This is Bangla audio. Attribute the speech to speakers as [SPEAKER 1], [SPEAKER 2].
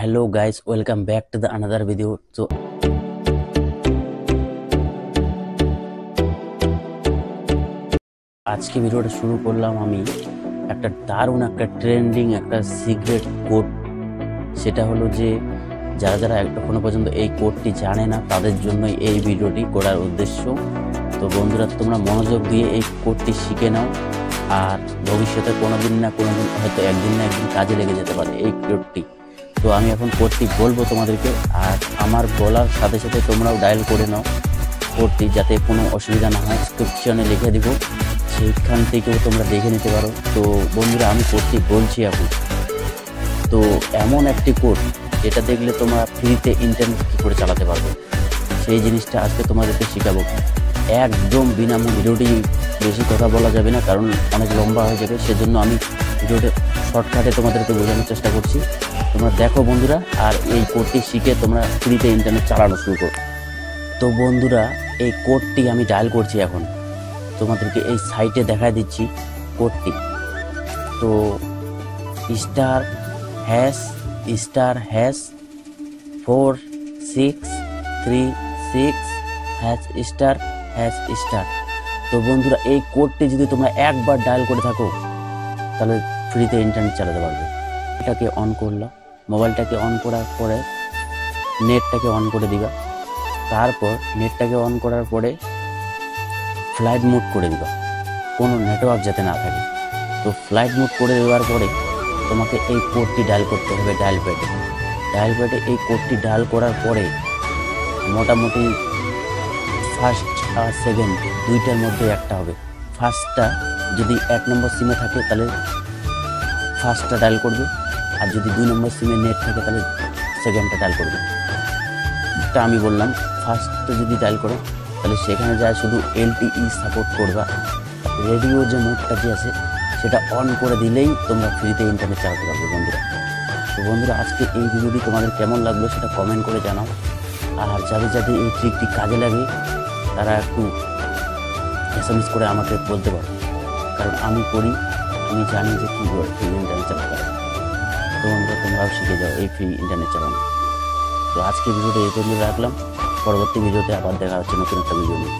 [SPEAKER 1] Hello guys, welcome back to the another video. আজকে ভিডিওটা শুরু করলাম আমি একটা দারুণ একটা ট্রেন্ডিং একটা সিক্রেট কোড। সেটা হলো যে যারা যারা এখনো পর্যন্ত এই কোডটি জানে না তাদের জন্যই এই ভিডিওটি করার উদ্দেশ্য। তো বন্ধুরা, তোমরা মনোযোগ দিয়ে এই কোডটি শিখে নাও, আর ভবিষ্যতে কোনোদিন না কোনোদিন হয়তো একদিন না একদিন কাজে লেগে যেতে পারে এই কোডটি। তো আমি এখন কোডটি বলবো তোমাদেরকে, আর আমার বলার সাথে সাথে তোমরাও ডায়াল করে নাও কোডটি, যাতে কোনো অসুবিধা না হয়। ডেসক্রিপশনে লিখে দিব, সেইখান থেকেও তোমরা দেখে নিতে পারো। তো বন্ধুরা, আমি কোডটি বলছি এখন। তো এমন একটি কোড যেটা দেখলে তোমরা ফ্রিতে ইন্টারনেট কী করে চালাতে পারবে, সেই জিনিসটা আজকে তোমাদেরকে শেখাবো একদম বিনামূল্যে। ভিডিওটি বেশি কথা বলা যাবে না, কারণ অনেক লম্বা হয়ে যাবে, সেজন্য আমি ভিডিওটা শর্টকাটে তোমাদেরকে বোঝানোর চেষ্টা করছি। তোমরা দেখো বন্ধুরা, আর এই কোডটি শিখে তোমরা ফ্রিতে ইন্টারনেট চালানো শুরু করো। তো বন্ধুরা, এই কোডটি আমি ডায়াল করছি এখন, তোমাদেরকে এই সাইটে দেখা দিচ্ছি কোডটি। তো **46336#***। তো বন্ধুরা, এই কোডটি যদি তোমরা একবার ডায়াল করে থাকো তাহলে ফ্রিতে ইন্টারনেট চালাতে পারবে। এটাকে অন করলাম, মোবাইলটাকে অন করার পরে নেটটাকে অন করে দিবা। তারপর নেটটাকে অন করার পরে ফ্লাইট মোড করে দিবা, কোনো নেটওয়ার্ক যাতে না থাকে। তো ফ্লাইট মোড করে দেওয়ার পরে তোমাকে এই কোডটি ডায়াল করতে হবে ডায়াল প্যাডে। এই কোডটি ডায়াল করার পরে মোটামুটি ফার্স্ট আর সেকেন্ড দুইটার মধ্যে একটা হবে। ফার্স্টটা যদি 1 নম্বর সিমে থাকে তাহলে ফার্স্টটা ডায়াল করবে, আর যদি 2 নম্বর সিমে নেট থাকে তাহলে সেকেন্ডটা ডায়াল করবে। তা আমি বললাম, ফার্স্টটা যদি ডায়াল করো তাহলে সেখানে যায় শুধু LTE সাপোর্ট করবা। রেডিও যে মোডটা যে আছে সেটা অন করে দিলেই তোমরা ফ্রিতে ইন্টারনেট চালাতে পারবে বন্ধুরা। তো বন্ধুরা, আজকে এই ভিডিওটি তোমাদের কেমন লাগলো সেটা কমেন্ট করে জানাও। আর যাদের যাদের এই ট্রিকটি কাজে লাগে তারা একটু SMS করে আমাকে বলতে পারো, কারণ আমি করি, আমি জানি যে কী করে ফ্রি ইন্টারনেট চালাতে পারে। তো বন্ধুরা, তোমরাও শিখে যাও এই ফ্রি ইন্টারনেট চালানো। তো আজকে ভিডিওটা এই পর্যন্ত রাখলাম, পরবর্তী ভিডিওতে আবার দেখা হচ্ছে নতুন একটা ভিডিও নিয়ে।